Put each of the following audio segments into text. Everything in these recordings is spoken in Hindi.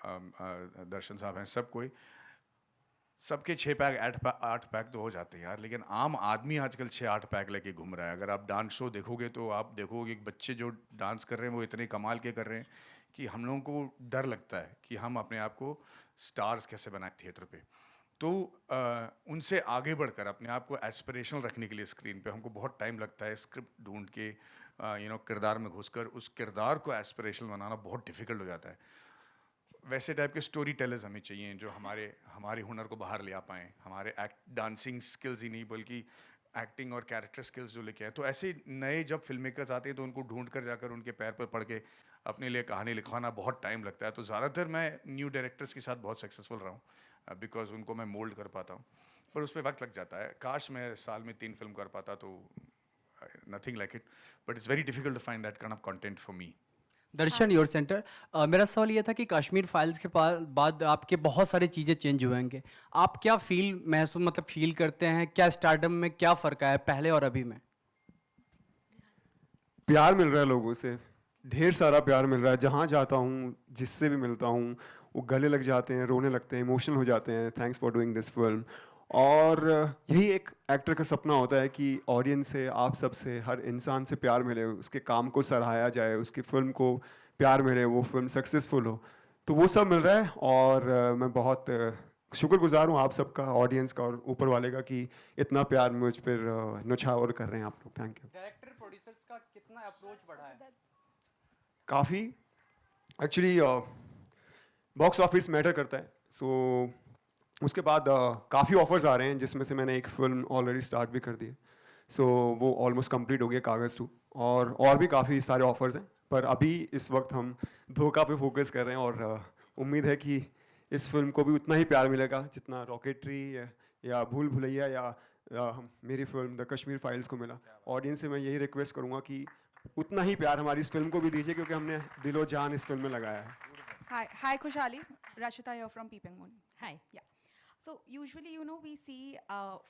दर्शन साहब हैं, सब कोई, सबके 6 पैक 8 पैक तो हो जाते हैं यार, लेकिन आम आदमी आजकल 6-8 पैक लेके घूम रहा है। अगर आप डांस शो देखोगे तो आप देखोगे कि बच्चे जो डांस कर रहे हैं वो इतने कमाल के कर रहे हैं कि हम लोगों को डर लगता है कि हम अपने आप को स्टार्स कैसे बनाए थिएटर पे। तो उनसे आगे बढ़कर अपने आप को एस्पिरेशनल रखने के लिए स्क्रीन पे हमको बहुत टाइम लगता है, स्क्रिप्ट ढूंढ के किरदार में घुसकर उस किरदार को एस्पिरेशनल बनाना बहुत डिफिकल्ट हो जाता है। वैसे टाइप के स्टोरी टेलर्स हमें चाहिए जो हमारे हमारे हुनर को बाहर ले आ पाएँ, हमारे डांसिंग स्किल्स ही नहीं बल्कि एक्टिंग और कैरेक्टर स्किल्स जो लेके आए। तो ऐसे नए जब फिल्म मेकर्स आते हैं तो उनको ढूंढ कर जाकर उनके पैर पर पड़ के अपने लिए कहानी लिखवाना बहुत टाइम लगता है। तो ज़्यादातर मैं न्यू डायरेक्टर्स के साथ बहुत सक्सेसफुल रहा हूँ बिकॉज उनको मैं मोल्ड कर पाता हूँ, पर उसमें वक्त लग जाता है। काश मैं साल में 3 फिल्म कर पाता तो nothing like it, but it's very difficult to find that kind of content for me. Darshan your centre, मेरा सवाल ये था कि कश्मीर फाइल्स के बाद आपके बहुत सारी चीज़ें चेंज हुए होंगे। आप क्या फील करते हैं, क्या स्टारडम में क्या फ़र्क आया है पहले और अभी में? प्यार मिल रहा है लोगों से, ढेर सारा प्यार मिल रहा है। जहाँ जाता हूँ, जिससे भी मिलता हूँ, वो गले लग जाते हैं, रोने लगते हैं, इमोशनल हो जाते हैं, thanks for doing this film. और यही एक एक्टर का सपना होता है कि ऑडियंस से, आप सब से, हर इंसान से प्यार मिले, उसके काम को सराहाया जाए, उसकी फिल्म को प्यार मिले, वो फिल्म सक्सेसफुल हो। तो वो सब मिल रहा है और मैं बहुत शुक्रगुजार हूँ आप सबका, ऑडियंस का और ऊपर वाले का कि इतना प्यार मुझ पर न्यौछावर कर रहे हैं आप लोग। Thank you. डायरेक्टर प्रोड्यूसर्स का कितना अप्रोच बढ़ा है? काफ़ी एक्चुअली बॉक्स ऑफिस मैटर करता है। सो उसके बाद काफ़ी ऑफर्स आ रहे हैं जिसमें से मैंने एक फिल्म ऑलरेडी स्टार्ट भी कर दी है। सो वो ऑलमोस्ट कंप्लीट हो गया, कागज़ 2, और भी काफ़ी सारे ऑफर्स हैं। पर अभी इस वक्त हम धोखा पे फोकस कर रहे हैं और उम्मीद है कि इस फिल्म को भी उतना ही प्यार मिलेगा जितना रॉकेटरी या भूल भुलैया या मेरी फिल्म द कश्मीर फाइल्स को मिला। ऑडियंस से मैं यही रिक्वेस्ट करूँगा कि उतना ही प्यार हमारी इस फिल्म को भी दीजिए क्योंकि हमने दिलो जान इस फिल्म में लगाया है। Hi, Khushali. Rashita here from Peeping Moon. Hi. Yeah. So usually, we see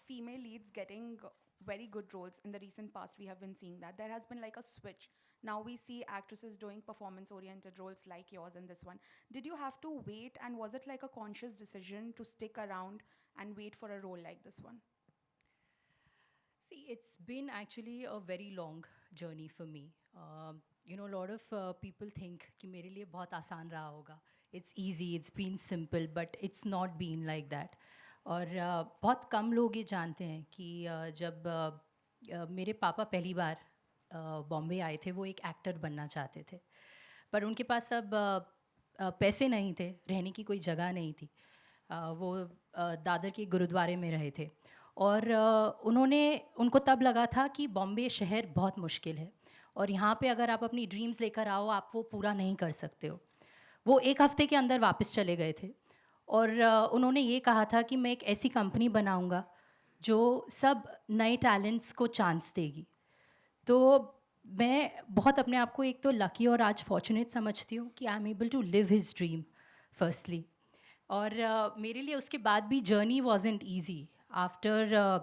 female leads getting very good roles. In the recent past, we have been seeing that. There has been like a switch. Now we see actresses doing performance-oriented roles like yours in this one. Did you have to wait, and was it like a conscious decision to stick around and wait for a role like this one? See, it's been actually a very long journey for me. A lot of people think कि मेरे लिए बहुत आसान रहा होगा. It's easy, it's been simple, but it's not been like that. और बहुत कम लोग ये जानते हैं कि जब मेरे पापा पहली बार बॉम्बे आए थे, वो एक एक्टर बनना चाहते थे, पर उनके पास अब पैसे नहीं थे, रहने की कोई जगह नहीं थी। वो दादर के गुरुद्वारे में रहे थे और उनको तब लगा था कि बॉम्बे शहर बहुत मुश्किल है और यहाँ पे अगर आप अपनी ड्रीम्स लेकर आओ, आप वो पूरा नहीं कर सकते हो। वो 1 हफ्ते के अंदर वापस चले गए थे और उन्होंने ये कहा था कि मैं एक ऐसी कंपनी बनाऊँगा जो सब नए टैलेंट्स को चांस देगी। तो मैं बहुत अपने आप को एक तो लकी और आज फॉर्चुनेट समझती हूँ कि I am able to live his dream firstly. और मेरे लिए उसके बाद भी journey wasn't easy. After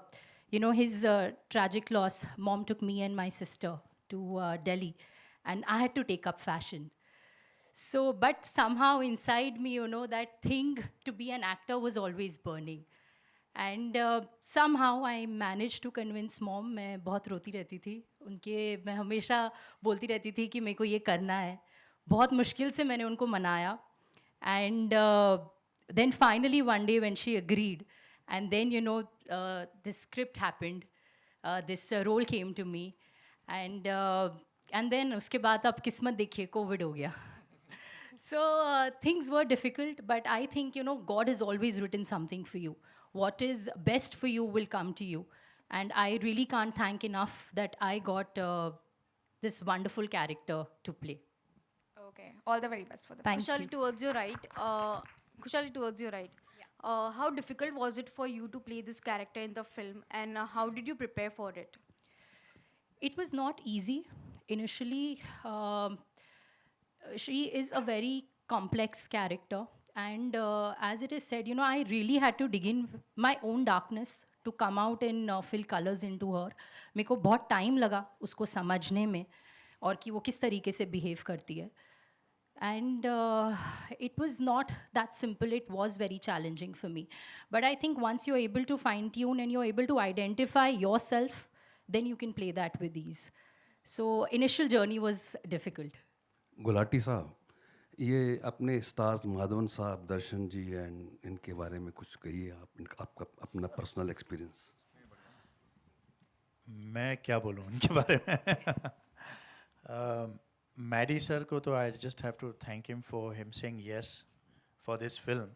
his tragic loss, mom took me and my sister to Delhi, and I had to take up fashion. So, but somehow inside me, that thing to be an actor was always burning. And somehow I managed to convince mom. मैं बहुत रोती रहती थी मैं हमेशा बोलती रहती थी कि मेरे को ये करना है। बहुत मुश्किल से मैंने उनको मनाया। And then finally one day when she agreed, and then this script happened, this role came to me, and then उसके बाद अब किस्मत देखिए कोविड हो गया। So things were difficult, but I think God has always written something for you. What is best for you will come to you, and I really can't thank enough that I got this wonderful character to play. Okay. All the very best for the Thank Khushali, you. towards your right. Towards your right. How difficult was it for you to play this character in the film, and how did you prepare for it? It was not easy. Initially, she is a very complex character. And as it is said, I really had to dig in my own darkness to come out and fill colors into her. मेरे को बहुत टाइम लगा उसको समझने में और कि वो किस तरीके से बिहेव करती है. And it was not that simple. It was very challenging for me. But I think once you're able to fine tune and you're able to identify yourself, then you can play that with ease. So initial journey was difficult. Gulati साहब, ये अपने स्टार्स माधवन साहब, दर्शन जी एंड इनके बारे में कुछ कहिए आप, आपका अपना पर्सनल एक्सपीरियंस। मैं क्या बोलूँ उनके बारे में। मैडी सर को तो I just have to thank him for him saying yes for this film,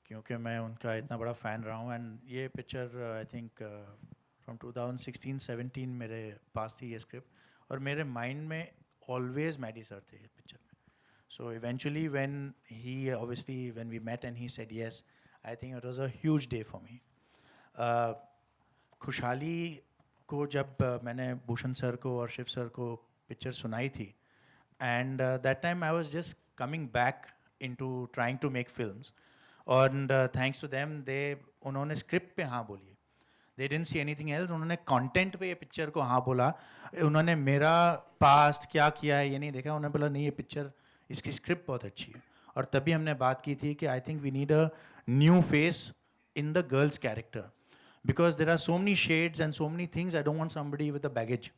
क्योंकि मैं उनका इतना बड़ा फ़ैन रहा हूँ। एंड ये पिक्चर आई थिंक फ्रॉम 2016-17 मेरे पास थी ये स्क्रिप्ट, और मेरे माइंड में ऑलवेज मैडी सर थे ये पिक्चर में। So eventually when we met and he said yes, I think it was a huge day for me. खुशहाली को जब मैंने भूषण सर को और शिव सर को पिक्चर सुनाई थी, and that time I was just coming back into trying to make films, और थैंक्स टू देम उन्होंने स्क्रिप्ट पे हाँ बोली। They didn't see anything else, उन्होंने कंटेंट पे ये पिक्चर को हाँ बोला। उन्होंने मेरा पास्ट क्या किया है ये नहीं देखा, उन्होंने बोला नहीं ये पिक्चर, इसकी स्क्रिप्ट बहुत अच्छी है। और तभी हमने बात की थी कि I think we need a new face in the girls character, because there are so many shades and so many things, I don't want somebody with a baggage.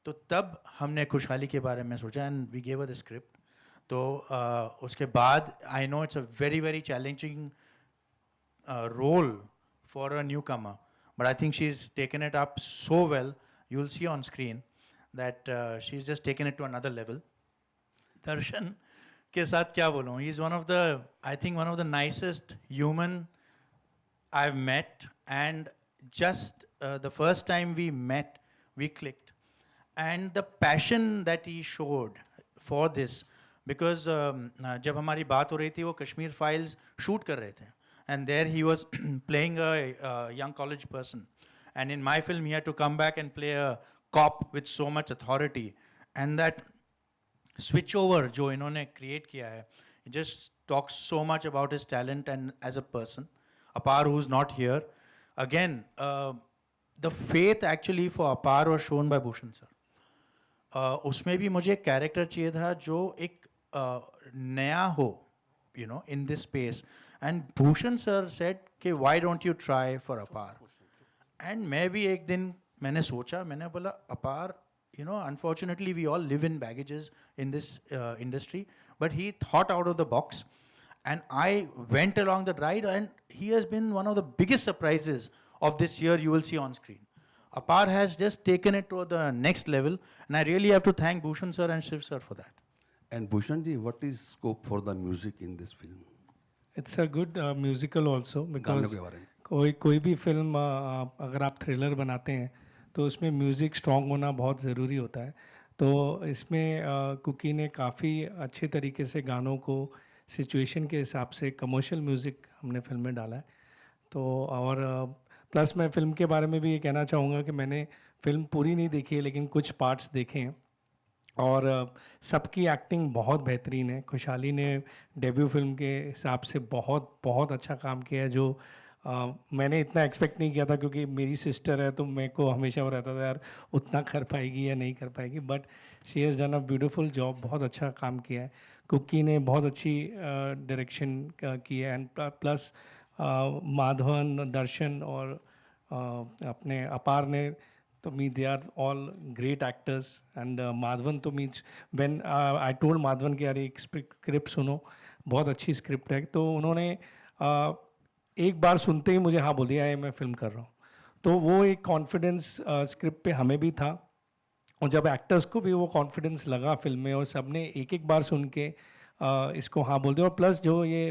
तो तब हमने खुशहाली के बारे में सोचा and we gave a the script. तो उसके बाद I know it's a very very challenging role for a newcomer, but I think she's taken it up so well. You'll see on screen that she's just taken it to another level. Darshan के साथ क्या बोलूँ, he's one of the, I think one of the nicest human I've met, and just the first time we met, we clicked. And the passion that he showed for this, because जब हमारी बात हो रही थी वो कश्मीर फाइल्स शूट कर रहे थे, and there he was playing a young college person, and in my film he had to come back and play a cop with so much authority, and that switch over जो इन्होंने create किया है, it just talks so much about his talent and as a person. Apar, who's not here, again the faith actually for Apar was shown by Bhushan sir. उसमें भी मुझे एक कैरेक्टर चाहिए था जो एक नया हो, you know, in this space. And Bhushan sir said कि why don't you try for Apar? And मैं भी एक दिन मैंने सोचा, मैंने बोला Apar, you know, unfortunately we all live in baggages in this industry, but he thought out of the box, and I went along the ride, and he has been one of the biggest surprises of this year you will see on screen. Apar has just taken it to the next level, and I really have to thank Bhushan sir and Shiv sir for that. And Bhushan ji, what is scope for the music in this film? It's a good musical also, गानों बिकॉज के बारे में। कोई भी फिल्म अगर आप थ्रिलर बनाते हैं तो उसमें म्यूज़िक स्ट्रॉन्ग होना बहुत ज़रूरी होता है। तो इसमें कुकी ने काफ़ी अच्छे तरीके से गानों को सिचुएशन के हिसाब से कमर्शियल म्यूज़िक हमने फिल्म में डाला है। तो और प्लस मैं फ़िल्म के बारे में भी ये कहना चाहूँगा कि मैंने फ़िल्म पूरी नहीं देखी है, लेकिन कुछ पार्ट्स देखे हैं, और सबकी एक्टिंग बहुत बेहतरीन है। खुशहाली ने डेब्यू फिल्म के हिसाब से बहुत बहुत अच्छा काम किया है, जो मैंने इतना एक्सपेक्ट नहीं किया था, क्योंकि मेरी सिस्टर है तो मेरे को हमेशा वो रहता था यार उतना कर पाएगी या नहीं कर पाएगी, but she has done a beautiful job, बहुत अच्छा काम किया है। कुकी ने बहुत अच्छी डायरेक्शन की है, एंड प्लस माधवन, दर्शन और अपने अपार ने, तो me they are all great actors. And Madhavan तो means when I told Madhavan कि यार एक स्क्रिप्ट सुनो, बहुत अच्छी स्क्रिप्ट है, तो उन्होंने एक बार सुनते ही मुझे हाँ बोल दिया है मैं फिल्म कर रहा हूँ। तो वो एक कॉन्फिडेंस स्क्रिप्ट पे हमें भी था, और जब एक्टर्स को भी वो कॉन्फिडेंस लगा फिल्म में, और सब ने एक एक बार सुन के इसको हाँ बोल दिया। और प्लस जो ये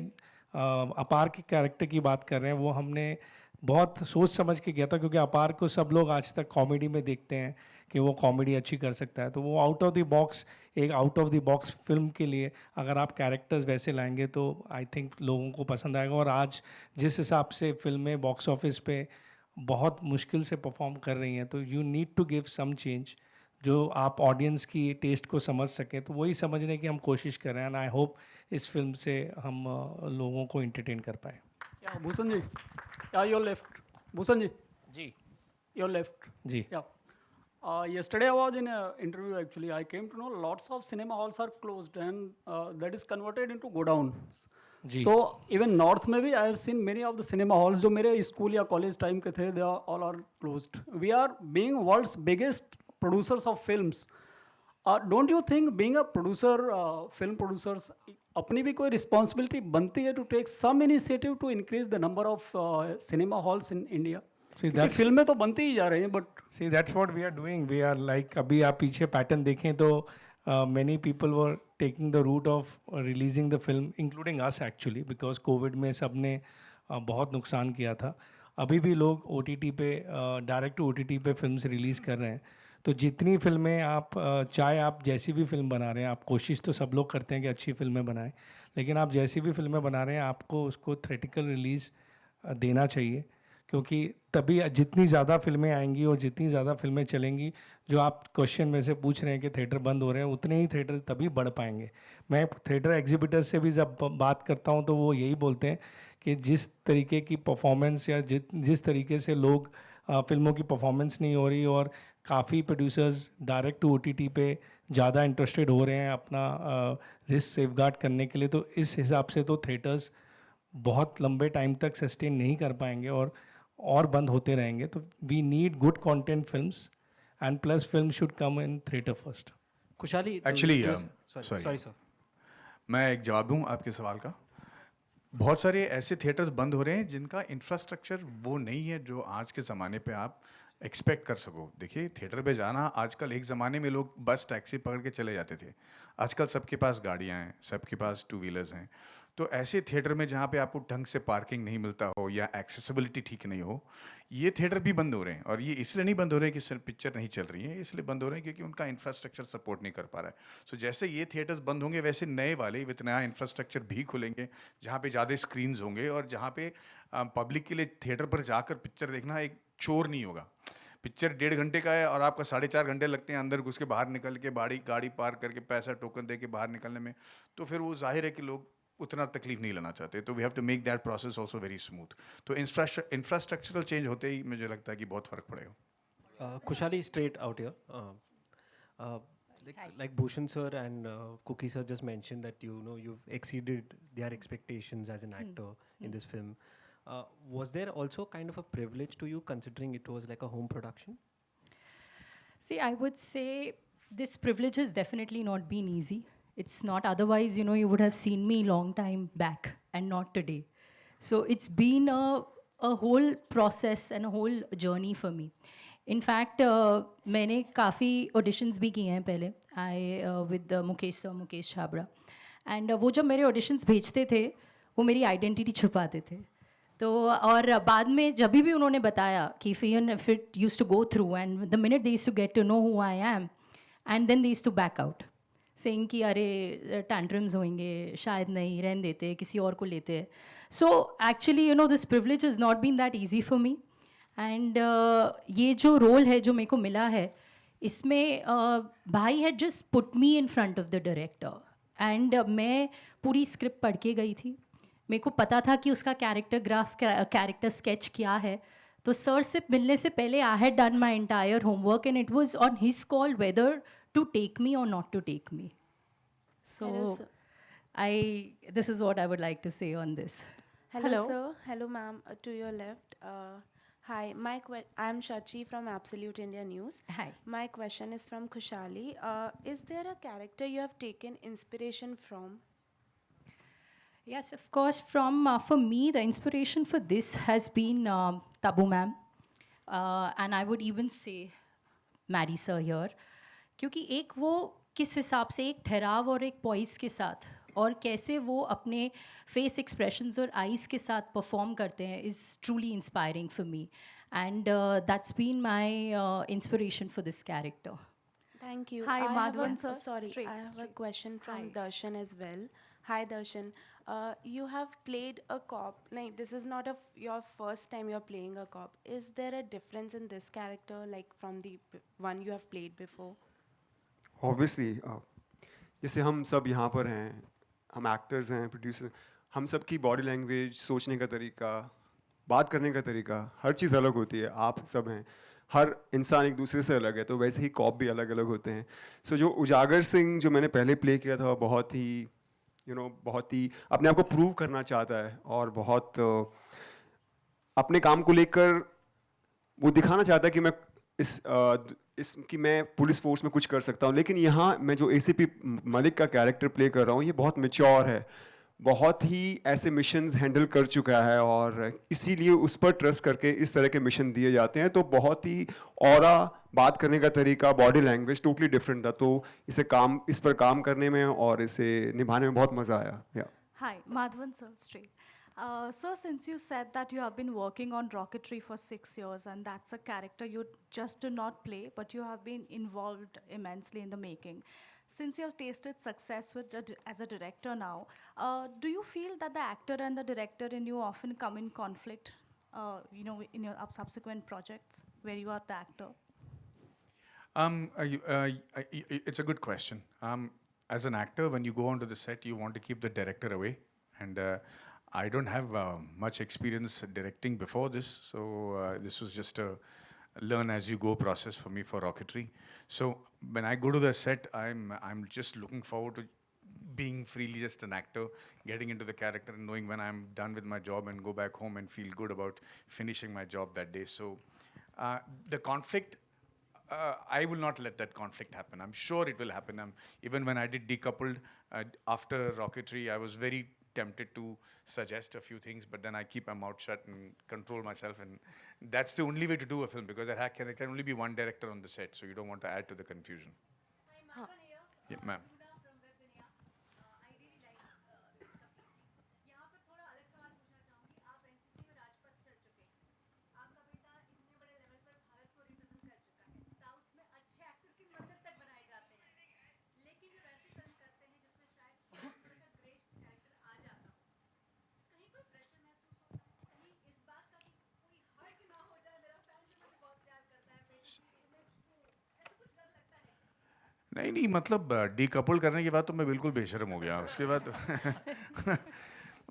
अपार के कैरेक्टर की बात कर रहे हैं वो हमने बहुत सोच समझ के किया था, क्योंकि अपार को सब लोग आज तक कॉमेडी में देखते हैं कि वो कॉमेडी अच्छी कर सकता है, तो वो आउट ऑफ द बॉक्स, एक out of the box film के लिए अगर आप कैरेक्टर्स वैसे लाएंगे तो आई थिंक लोगों को पसंद आएगा। और आज जिस हिसाब से फिल्में बॉक्स ऑफिस पे बहुत मुश्किल से परफॉर्म कर रही हैं, तो you need to give some change जो आप ऑडियंस की टेस्ट को समझ सकें। तो वही समझने की हम कोशिश कर रहे हैं, एंड आई होप इस फिल्म से हम लोगों को इंटरटेन कर पाए। Yeah, Bhushan ji. Yeah, your left. Bhushan ji. Ji, Your left. Ji. Yeah. Yesterday I was in an interview actually. I came to know lots of cinema halls are closed and that is converted into go down. So even north में भी I have seen many of the cinema halls जो मेरे स्कूल या कॉलेज टाइम के थे, they are all are closed. We are being world's biggest producers of films. Don't you think being a producer, film producers, अपनी भी कोई responsibility बनती है to take some initiative to increase the number of cinema halls in India? क्योंकि फिल्में तो बनती ही जा रही हैं, but See, that's what we are doing. We are like, अभी आप पीछे पैटर्न देखें तो many people were taking the route of releasing the film, including us actually, because COVID में सबने बहुत नुकसान किया था. अभी भी लोग OTT पे डायरेक्ट टू OTT पे फिल्म्स रिलीज़ कर रहे हैं. तो जितनी फिल्में आप चाहे आप जैसी भी फिल्म बना रहे हैं, आप कोशिश तो सब लोग करते हैं कि अच्छी फिल्में बनाएं, लेकिन आप जैसी भी फिल्में बना रहे हैं आपको उसको थिएट्रिकल रिलीज़ देना चाहिए, क्योंकि तभी जितनी ज़्यादा फिल्में आएंगी और जितनी ज़्यादा फिल्में चलेंगी, जो आप क्वेश्चन में से पूछ रहे हैं कि थिएटर बंद हो रहे हैं, उतने ही थिएटर तभी बढ़ पाएंगे. मैं थिएटर एग्जिबिटर्स से भी जब बात करता हूं तो वो यही बोलते हैं कि जिस तरीके की परफॉर्मेंस या जिस तरीके से लोग फिल्मों की परफॉर्मेंस नहीं हो रही और काफ़ी प्रोड्यूसर्स डायरेक्ट टू OTT पे ज़्यादा इंटरेस्टेड हो रहे हैं अपना रिस्क सेफगार्ड करने के लिए, तो इस हिसाब से तो थिएटर्स बहुत लंबे टाइम तक सस्टेन नहीं कर पाएंगे और बंद होते रहेंगे. तो we need good content films and plus film should come in theatre first. Khushali actually sorry sir. मैं एक जवाब दूं आपके सवाल का. बहुत सारे ऐसे थिएटर्स बंद हो रहे हैं जिनका इंफ्रास्ट्रक्चर वो नहीं है जो आज के ज़माने पे आप एक्सपेक्ट कर सको. देखिए, थिएटर पे जाना आजकल, एक ज़माने में लोग बस टैक्सी पकड़ के चले जाते थे, आजकल सबके पास गाड़ियाँ हैं, सबके पास टू व्हीलर्स हैं. तो ऐसे थिएटर में जहाँ पे आपको ढंग से पार्किंग नहीं मिलता हो या एक्सेसिबिलिटी ठीक नहीं हो, ये थिएटर भी बंद हो रहे हैं. और ये इसलिए नहीं बंद हो रहे हैं कि सिर्फ पिक्चर नहीं चल रही है, इसलिए बंद हो रहे हैं क्योंकि उनका इंफ्रास्ट्रक्चर सपोर्ट नहीं कर पा रहा है. सो जैसे ये थिएटर्स बंद होंगे वैसे नए वाले विथ नया इंफ्रास्ट्रक्चर भी खुलेंगे, जहाँ पे ज़्यादा स्क्रीन्स होंगे और जहाँ पे पब्लिक के लिए थिएटर पर जाकर पिक्चर देखना एक चोर नहीं होगा. पिक्चर 1.5 घंटे का है और आपका 4.5 घंटे लगते हैं अंदर घुस के बाहर निकल के गाड़ी पार करके पैसा टोकन दे के बाहर निकलने में, तो फिर वो जाहिर है कि लोग उतना तकलीफ नहीं लेना चाहते. तो we have to make that process also very smooth. तो इंफ्रास्ट्रक्चरल चेंज होते ही मुझे लगता है कि बहुत फ़र्क पड़ेगा. Kushali, straight out here. Like Bhushan sir and Cookie sir just mentioned that you've exceeded their expectations as an actor in this film. Was there also kind of a privilege to you considering it was like a home production? See, I would say this privilege has definitely not been easy. It's not, otherwise, you would have seen me long time back and not today. So it's been a whole process and a whole journey for me. In fact, मैंने काफ़ी auditions भी किए हैं पहले. With Mukesh Chhabra. And वो जब मेरे auditions भेजते थे, वो मेरी identity छुपाते थे. तो और बाद में जब भी उन्होंने बताया कि if it used to go through, and the minute they used to get to know who I am, and then they used to back out, saying कि अरे tantrums होंगे, शायद नहीं, रहने देते, किसी और को लेते. So actually, this privilege has not been that easy for me. And ये जो role है जो मेरे को मिला है, इसमें भाई had just put me in front of the director. And मैं पूरी script पढ़ के गई थी. मेरे को पता था कि उसका कैरेक्टर स्केच क्या है. तो सर से मिलने से पहले I had done my entire homework and it was on his call whether to take me or not to take me. So this is what I would like to say on this. Hello, sir. Hello, ma'am. To your left. Hi, I'm Shachi from Absolute India News. Hi. My question is from Kushali. Is there a character you have taken inspiration from? Yes, of course. For me, the inspiration for this has been Tabu ma'am, and I would even say Mary sir here, क्योंकि एक वो किस हिसाब से एक ठहराव और एक पॉइस के साथ और कैसे वो अपने फेस एक्सप्रेशंस और आइज़ के साथ परफॉर्म करते हैं is truly inspiring for me, and that's been my inspiration for this character. Thank you. Hi, Madhavan sir. Sorry, I have a question from Darshan as well. Hi, Darshan. You have played a cop. Like, this is not your first time you're playing a cop. Is there a difference in this character, like from the one you have played before? Obviously, जैसे हम सब यहाँ पर हैं, हम एक्टर्स हैं, प्रोड्यूसर, हम सब की बॉडी लैंग्वेज, सोचने का तरीका, बात करने का तरीका, हर चीज़ अलग होती है. आप सब हैं, हर इंसान एक दूसरे से अलग है, तो वैसे ही कॉप भी अलग अलग होते हैं. सो जो उजागर सिंह जो मैंने पहले प्ले किया था, बहुत ही बहुत ही अपने आप को प्रूव करना चाहता है और बहुत अपने काम को लेकर वो दिखाना चाहता है कि मैं कि मैं पुलिस फोर्स में कुछ कर सकता हूँ. लेकिन यहाँ मैं जो ACP मलिक का कैरेक्टर प्ले कर रहा हूँ, ये बहुत मैच्योर है, बहुत ही ऐसे मिशंस हैंडल कर चुका है और इसीलिए उस पर ट्रस्ट करके इस तरह के मिशन दिए जाते हैं. तो बहुत ही ऑरा, बात करने का तरीका, बॉडी लैंग्वेज टोटली डिफरेंट था. तो इस पर काम करने में और इसे निभाने में बहुत मज़ा आया. या Hi, Madhavan sir, straight. Sir, since you said that you have been working on rocketry for 6 years and that's a character you just do not play, but you have been involved immensely in the making. Since you have tasted success as a director now, do you feel that the actor and the director in you often come in conflict, in your subsequent projects where you are the actor? It's a good question. As an actor, when you go onto the set, you want to keep the director away. And I don't have much experience directing before this, so this was just a learn as you go process for me for rocketry. So when I go to the set, I'm just looking forward to being freely just an actor, getting into the character and knowing when I'm done with my job and go back home and feel good about finishing my job that day. So the conflict, I will not let that conflict happen. I'm sure it will happen. Even when I did Decoupled after rocketry, I was very tempted to suggest a few things, but then I keep my mouth shut and control myself, and that's the only way to do a film, because there can only be one director on the set, so you don't want to add to the confusion. Yeah, ma'am. नहीं मतलब डीकपल करने के बाद तो मैं बिल्कुल बेशर्म हो गया उसके बाद.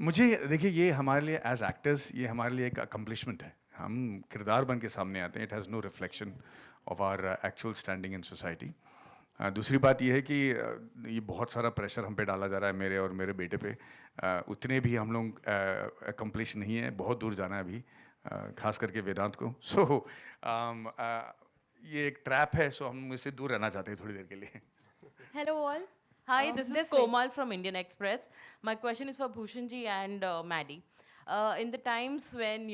मुझे देखिए, ये हमारे लिए एज एक्टर्स ये हमारे लिए एक अकम्पलिशमेंट है. हम किरदार बन के सामने आते हैं. It has no reflection of our actual standing in society. दूसरी बात ये है कि ये बहुत सारा प्रेशर हम पे डाला जा रहा है, मेरे और मेरे बेटे पे. उतने भी हम लोग अकम्पलिश नहीं है, बहुत दूर जाना है अभी, खास करके वेदांत को. सो ये एक ट्रैप है, सो हम इससे दूर रहना चाहते हैं थोड़ी देर के लिए. Hello all. Hi, this is Komal from Indian Express. My question is for Bhushan ji and Maddie. In the times when,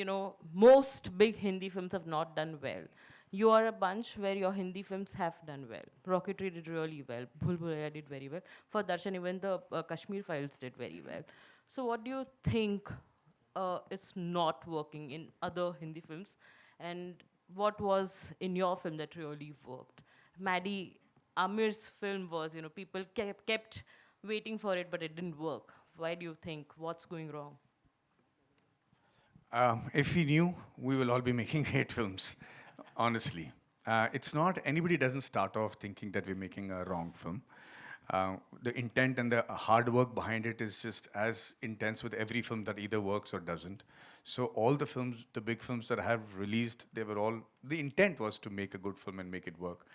most big Hindi films have not done well, you are a bunch where your Hindi films have done well. Rocketry did really well. Bhul Bhulaiya did very well. For Darshan, even the Kashmir Files did very well. So what do you think is not working in other Hindi films? And what was in your film that really worked? Maddie, Amir's film was, people kept waiting for it, but it didn't work. Why do you think? What's going wrong? If we knew, we will all be making hate films, honestly. It's not, anybody doesn't start off thinking that we're making a wrong film. The intent and the hard work behind it is just as intense with every film that either works or doesn't. So all the films, the big films that I have released, the intent was to make a good film and make it work.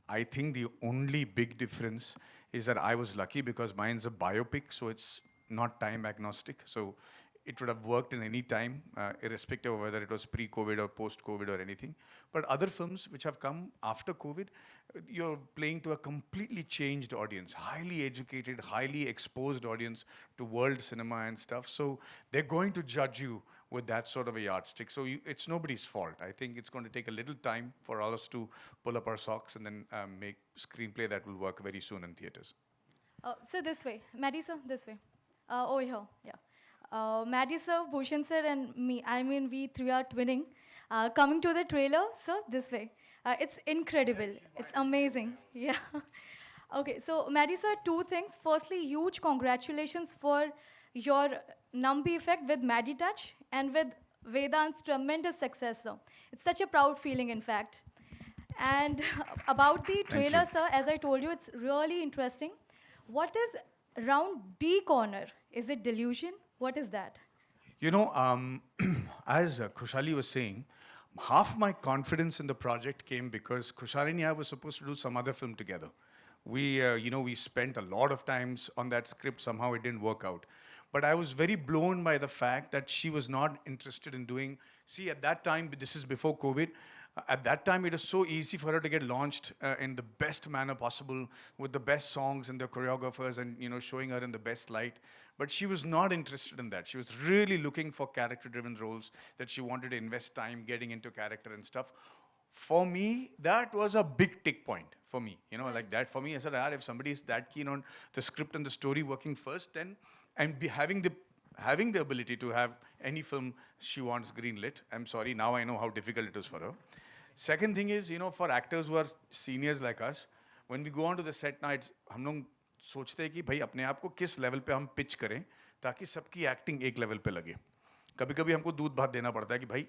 I think the only big difference is that I was lucky because mine's a biopic, so it's not time agnostic. So it would have worked in any time, irrespective of whether it was pre-COVID or post-COVID or anything. But other films which have come after COVID, you're playing to a completely changed audience, highly educated, highly exposed audience to world cinema and stuff. So they're going to judge you with that sort of a yardstick. So it's nobody's fault. I think it's going to take a little time for all us to pull up our socks and then make screenplay that will work very soon in theaters. So this way, Maddie sir, this way. Over here, yeah. Maddie sir, Bhushan sir, and me. I mean, we three are twinning. Coming to the trailer, sir, this way. It's incredible. It's amazing. Yeah. Okay, so Maddie sir, two things. Firstly, huge congratulations for your Nambi effect with Maddie Touch and with Vedant's tremendous success, sir. It's such a proud feeling, in fact. And about the trailer, sir, as I told you, it's really interesting. What is round D corner? Is it delusion? What is that? As Khushali was saying, half my confidence in the project came because Khushali and I were supposed to do some other film together. We spent a lot of times on that script. Somehow it didn't work out. But I was very blown by the fact that she was not interested in doing. See, at that time, this is before COVID. At that time, it was so easy for her to get launched in the best manner possible, with the best songs and the choreographers, and showing her in the best light. But she was not interested in that. She was really looking for character-driven roles, that she wanted to invest time getting into character and stuff. For me, that was a big tick point for me. Like that for me, I said, if somebody is that keen on the script and the story working first, then and having the ability to have any film she wants greenlit. I'm sorry, now I know how difficult it is for her. Second thing is, for actors who are seniors like us, when we go on to the set nights, हम लोग सोचते हैं कि भाई अपने आप को किस लेवल पे हम पिच करें ताकि सबकी एक्टिंग एक लेवल पे लगे. कभी कभी हमको दूध भात देना पड़ता है कि भाई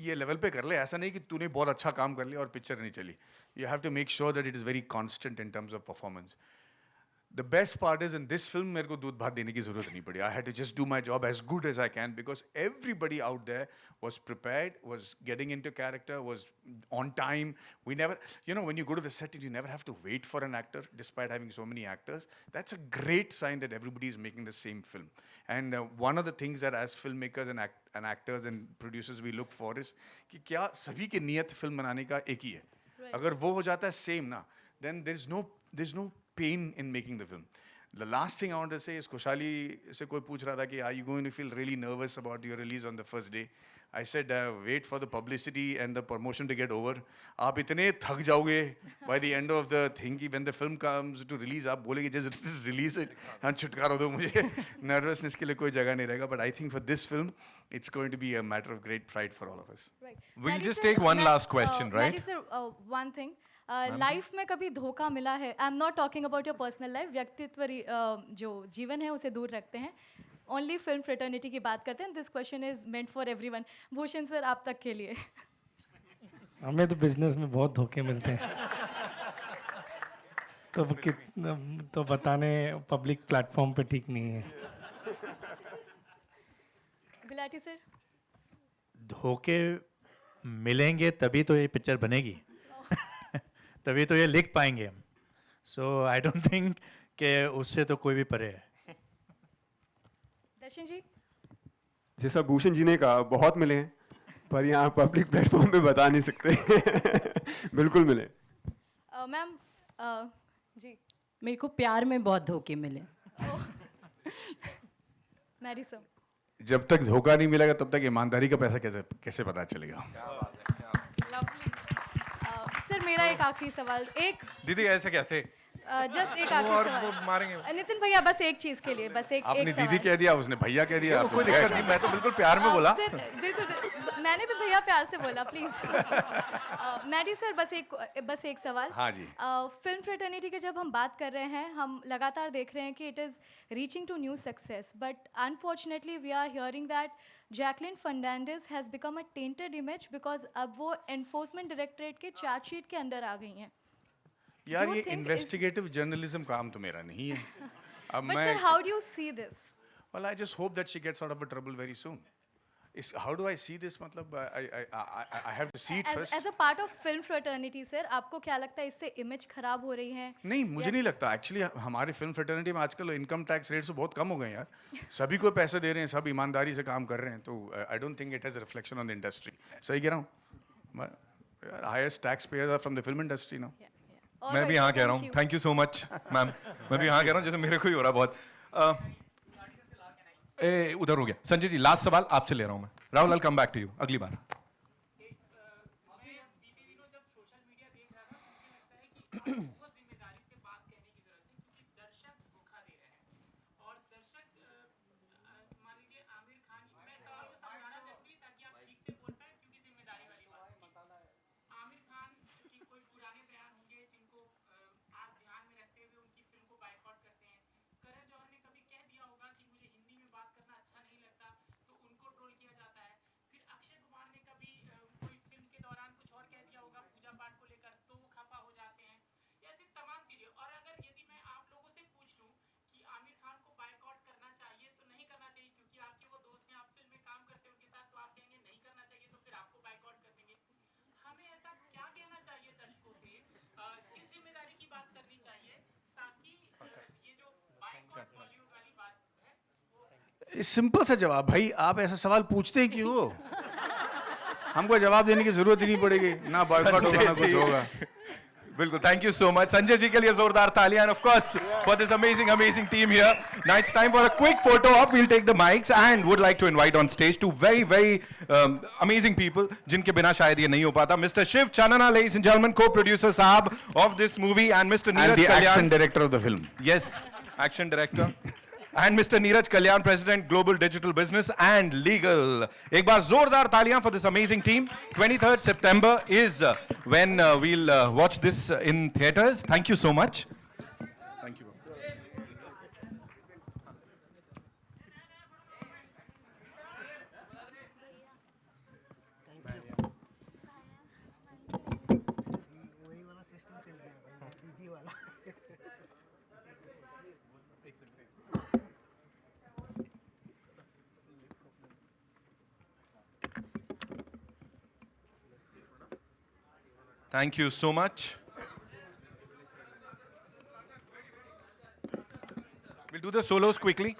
ये लेवल पे कर ले, ऐसा नहीं कि तूने बहुत अच्छा काम कर लिया और पिक्चर नहीं चली. You have to make sure that it is very constant in terms of performance. The best part is in this film मेरे को दूध भात देने की ज़रूरत नहीं पड़ी. I had to just do my job as good as I can because everybody out there was prepared, was getting into character, was on time. We never, when you go to the set, you never have to wait for an actor despite having so many actors. That's a great sign that everybody is making the same film. And one of the things that as filmmakers and actors and producers we look for is कि क्या सभी की नियत फिल्म बनाने का एक ही है. अगर वो हो जाता है same ना, then there's no pain in making the film. The last thing I want to say is Khushali से कोई पूछ रहा था कि are you going to feel really nervous about your release on the first day? I said wait for the publicity and the promotion to get over. आप इतने थक जाओगे by the end of the thing कि when the film comes to release आप बोलेंगे just release it. हाँ छुटकारा दो मुझे. Nervousness के लिए कोई जगह नहीं रहेगा. But I think for this film it's going to be a matter of great pride for all of us. Right. We'll just take one last question, right? Maddie sir, one thing. Life में कभी धोखा मिला है? I am not talking about your personal life. व्यक्तित्व जो जीवन है उसे दूर रखते हैं. ओनली फिल्म फ्रेटर्निटी की बात करते हैं. This question is meant for everyone. Bhushan sir, आप तक के लिए. हमें तो बिजनेस में बहुत धोखे मिलते हैं. तो बताने पब्लिक प्लेटफॉर्म पे ठीक नहीं है. गुलाटी सर, धोखे मिलेंगे तभी तो ये पिक्चर बनेगी. तभी तो ये लिख पाएंगे हम. सो आई डोंट थिंक कि उससे तो कोई भी परे है. दर्शन जी, जैसा भूषण जी ने कहा, बहुत मिले हैं पर यहाँ पब्लिक प्लेटफॉर्म पे बता नहीं सकते. बिल्कुल मिले. मैम जी, मेरे को प्यार में बहुत धोखे मिले. मैरी सर, जब तक धोखा नहीं मिलेगा तब तक ईमानदारी का पैसा कैसे पता चलेगा. सर मेरा एक आखिरी सवाल. एक दीदी ऐसे कैसे? जस्ट एक आखिरी सवाल. मारेंगे. नितिन भैया, बस एक चीज के लिए, बस एक आपने एक दीदी सवाल. कह दिया, उसने भैया कह दिया. कोई दिक्कत नहीं, मैं तो बिल्कुल प्यार में बोला. सर बिल्कुल, मैंने भी भैया प्यार से बोला, प्लीज. मैडी सर, बस एक सवाल. हाँ जी. फिल्म फ्रेटर्निटी की जब हम बात कर रहे हैं, हम लगातार देख रहे हैं कि it is reaching to new success, but unfortunately we are hearing that Jacqueline Fernandez has become a tainted image because अब वो एनफोर्समेंट डायरेक्टरेट के चार्जशीट के अंदर आ गई हैं. यार ये इन्वेस्टिगेटिव जर्नलिज्म काम तो मेरा नहीं है. अब But मैं sir, how do you see this? Well, I just hope that she gets out of a trouble very soon. How do I see this? मतलब I have to see it first. As a part of film fraternity, sir, आपको क्या लगता है इससे इमेज खराब हो रही है? नहीं, मुझे नहीं लगता. एक्चुअली हमारे फिल्म फ्रेटर्निटी में आजकल इनकम टैक्स रेट्स बहुत कम हो गए यार. सभी को पैसे दे रहे हैं, सब ईमानदारी से काम कर रहे हैं. तो I don't think it has a reflection on the industry. सही कह रहा हूँ. Highest tax payers are from the film industry now. मैं भी हाँ कह रहा हूँ. Thank you so much ma'am. मैं भी हाँ कह रहा हूँ, जैसे मेरे को ही हो रहा बहुत. उधर हो गया. संजय जी, लास्ट सवाल आपसे ले रहा हूँ मैं. राहुल, आई कम बैक टू यू अगली बार. सिंपल सा जवाब भाई, आप ऐसा सवाल पूछते ही क्यों हो? हमको जवाब देने की जरूरत ही नहीं पड़ेगी, ना बॉयकॉट होगा ना कुछ होगा। बिल्कुल, thank you so much Sanjay ji के लिए जोरदार तालियां, and of course for this amazing team here. Now it's time for a quick photo op. We'll take the mics and would like to invite on stage two very amazing people जिनके बिना शायद ये नहीं हो पाता. Mr. Shiv Chanana, ladies and gentlemen, co-producer साहब of this movie, and Mr. And Neeraj the Kalyan, action director of the film. yes, action director. And Mr. Neeraj Kalyan, President, Global Digital Business and Legal. एक बार जोरदार तालियां for this amazing team. 23rd September is when we'll watch this in theaters. Thank you so much. Thank you. Thank you so much. We'll do the solos quickly.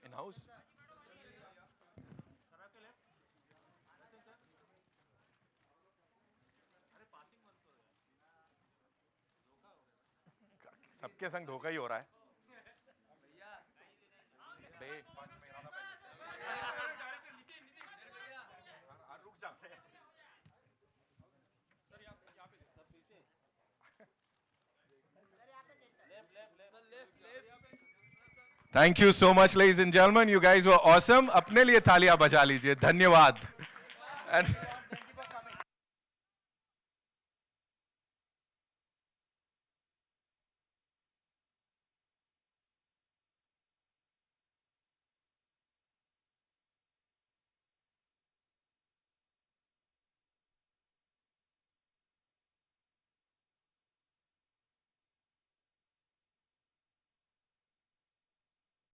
In house. सबके संग धोखा ही हो रहा है. Thank you so much, ladies and gentlemen. You guys were awesome. अपने लिए तालियां बजा लीजिए. धन्यवाद. And